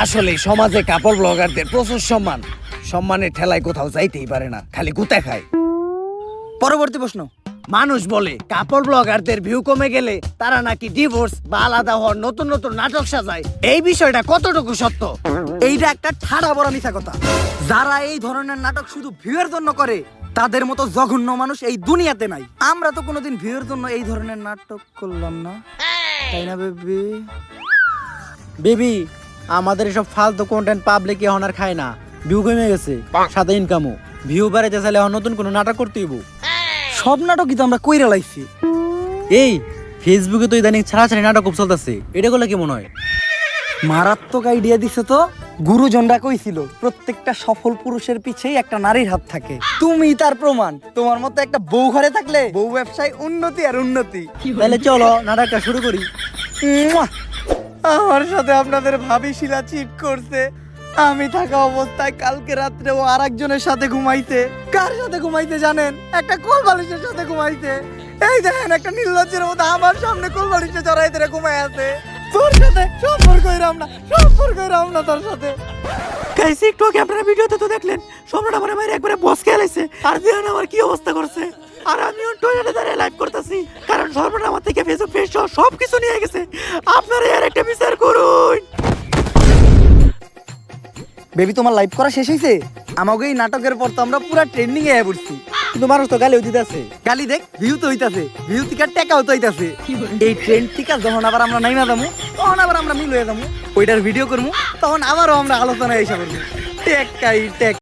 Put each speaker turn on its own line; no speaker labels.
আসলে সমাজে কাপড় ব্লগারদের প্রচুর সম্মানের ঠেলায় কোথাও যাইতেই পারে না, খালি গুতা খায়।
পরবর্তী প্রশ্ন।
মানুষ বলে কাপড় ব্লগারদের ভিউ কমে গেলে তারা নাকি ডিভোর্স বা আলাদা হওয়ার নতুন নতুন নাটক সাজায়, এই বিষয়টা কতটুকু সত্য?
এইটা একটা ঠাড়া বড় মিথ্যা কথা। যারা এই ধরনের নাটক শুধু ভিউয়ের জন্য করে তাদের মতো জঘন্য মানুষ এই দুনিয়াতে নাই। আমরা তো কোনোদিন ভিউয়ের জন্য এই ধরনের নাটক করলাম না, তাই না বেবি?
বেবি, আমাদের এসব ফালতু কন্টেন্ট পাবলিক এখন আর খায় না। ভিউ কমে গেছে, সাথে ইনকামও। ভিউ বাড়াইতে চাইলে এখন নতুন কোনো নাটক করতে হইব।
সব নাটকই তো আমরা কইরা লাইছি।
এই ফেসবুকে তো ইদানিং ছাড়াছাড়ি নাটক খুব চলতেছে, এটা করলে কেমন হয়?
মারাত্মক আইডিয়া দিছে তো। গুরুজনরা কইছিল প্রত্যেকটা সফল পুরুষের পিছেই একটা নারীর হাত থাকে। তুমি তার প্রমাণ। তোমার মতো একটা বউ ঘরে থাকলে বউ ব্যবসায় উন্নতি আর উন্নতি।
তাহলে চলো নাটকটা শুরু করি।
মুয়া! আমার সাথে আপনাদের ভাবি শিলা চিট করছে। আমি থাকা অবস্থায় কালকে রাত্রে ও আরেকজনের সাথে ঘুমাইছে। কার সাথে ঘুমাইছে জানেন? একটা কোল বালিশের সাথে ঘুমাইছে। এই দেখেন, একটা নির্লজ্জের মতো আমার সামনে কোল বালিশে চড়াই ধরে ঘুমাই আছে। তোর সাথে সম্পর্ক হইরাম না তোর সাথে।
গাইস, একটু আগে আপনারা ভিডিওতে তো দেখলেন সম্রাট আমার মায়ের একবারে বস খেলাইছে, আর দিহান আমার কি অবস্থা করছে। আর আমিও টয়লেটে দাঁড়িয়ে লাইভ করতেছি, কারণ সম্রাট আমার থেকে ফেসবুক পেজ সব কিছু নিয়ে গেছে। আপনারা এর একটা বিচার করুন।
বেবি, তোমার লাইভ করা শেষ হয়েছে? আমাকে এই নাটকের পর তো আমরা পুরা ট্রেন্ডিং এ পড়ছি।
কিন্তু মানুষ তো গালিও দিতেছে।
গালি দেখ, ভিউ তো হইতাছে, ভিউ থেকে টাকাও তো হইতাছে। এই ট্রেন্ড থেকে যখন আবার আমরা নাইমা যাবো, তখন আবার আমরা মিল হয়ে যাবো, ওইটার ভিডিও করবো, তখন আবারও আমরা আলোচনায় এসে করবো। টেক